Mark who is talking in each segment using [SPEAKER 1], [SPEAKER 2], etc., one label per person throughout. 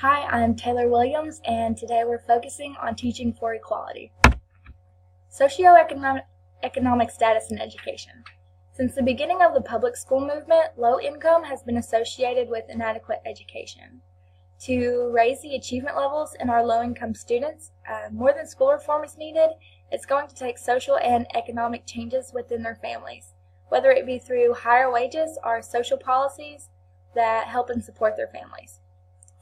[SPEAKER 1] Hi, I'm Taylor Williams, and today we're focusing on teaching for equality. Socioeconomic status in education. Since the beginning of the public school movement, low income has been associated with inadequate education. To raise the achievement levels in our low-income students, more than school reform is needed. It's going to take social and economic changes within their families, whether it be through higher wages or social policies that help and support their families.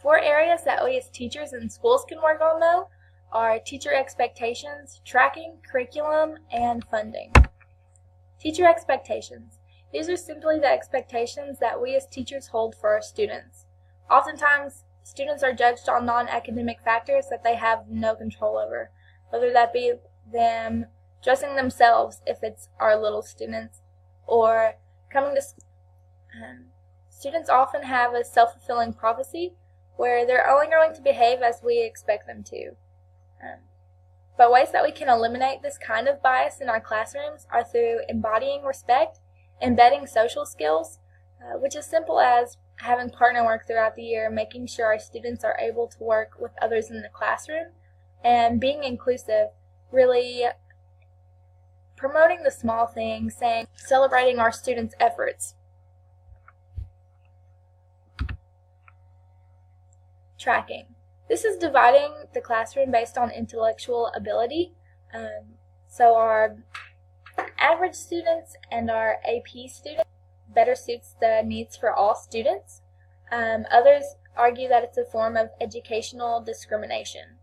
[SPEAKER 1] 4 areas that we as teachers and schools can work on, though, are teacher expectations, tracking, curriculum, and funding. Teacher expectations. These are simply the expectations that we as teachers hold for our students. Oftentimes, students are judged on non-academic factors that they have no control over, whether that be them dressing themselves if it's our little students, or coming to school. Students often have a self-fulfilling prophecy where they're only going to behave as we expect them to. But ways that we can eliminate this kind of bias in our classrooms are through embodying respect, embedding social skills, which is simple as having partner work throughout the year, making sure our students are able to work with others in the classroom, and being inclusive, really promoting the small things, celebrating our students' efforts. Tracking. This is dividing the classroom based on intellectual ability. So our average students and our AP students better suits the needs for all students. Others argue that it's a form of educational discrimination.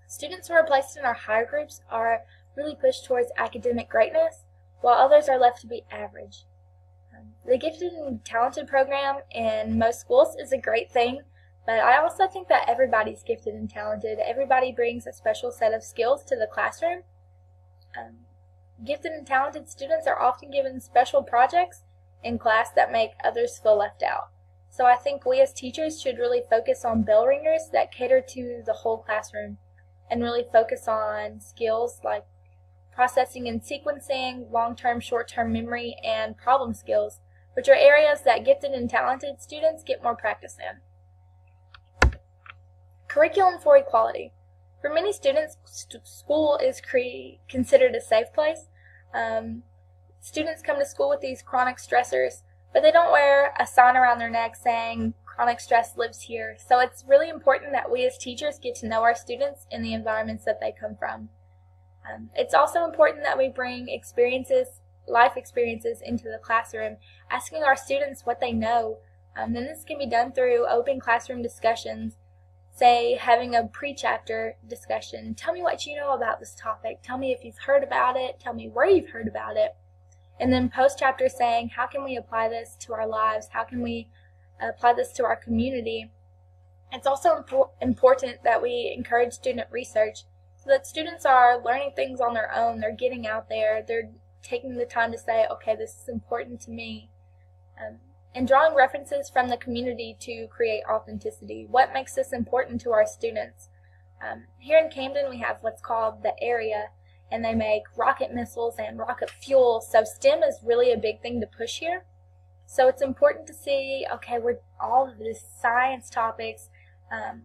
[SPEAKER 1] Students who are placed in our higher groups are really pushed towards academic greatness, while others are left to be average. The Gifted and Talented program in most schools is a great thing, but I also think that everybody's gifted and talented. Everybody brings a special set of skills to the classroom. Gifted and talented students are often given special projects in class that make others feel left out. So I think we as teachers should really focus on bell ringers that cater to the whole classroom and really focus on skills like processing and sequencing, long-term, short-term memory, and problem skills, which are areas that gifted and talented students get more practice in. Curriculum for equality. For many students, school is considered a safe place. Students come to school with these chronic stressors, but they don't wear a sign around their neck saying chronic stress lives here. So it's really important that we as teachers get to know our students in the environments that they come from. It's also important that we bring life experiences into the classroom, asking our students what they know. And this can be done through open classroom discussions, say having a pre-chapter discussion. Tell me what you know about this topic. Tell me if you've heard about it. Tell me where you've heard about it. And then post-chapter saying, how can we apply this to our lives? How can we apply this to our community? It's also important that we encourage student research so that students are learning things on their own. They're getting out there. They're taking the time to say, okay, this is important to me. And drawing references from the community to create authenticity. What makes this important to our students? Here in Camden, we have what's called the Area, and they make rocket missiles and rocket fuel, so STEM is really a big thing to push here. So it's important to see, okay, we're all of these science topics,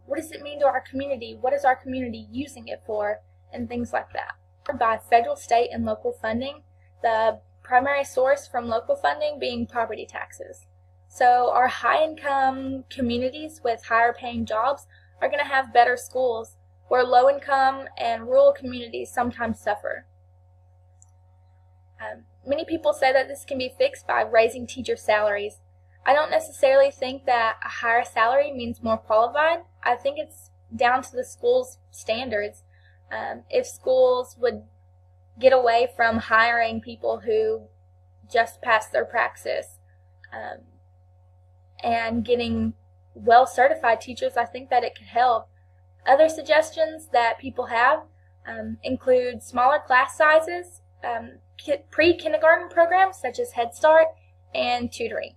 [SPEAKER 1] what does it mean to our community? What is our community using it for? And things like that. By federal, state, and local funding, the primary source from local funding being property taxes. So our high-income communities with higher-paying jobs are going to have better schools, where low-income and rural communities sometimes suffer. Many people say that this can be fixed by raising teacher salaries. I don't necessarily think that a higher salary means more qualified. I think it's down to the school's standards. If schools would get away from hiring people who just passed their praxis, and getting well-certified teachers, I think that it could help. Other suggestions that people have include smaller class sizes, pre-kindergarten programs such as Head Start, and tutoring.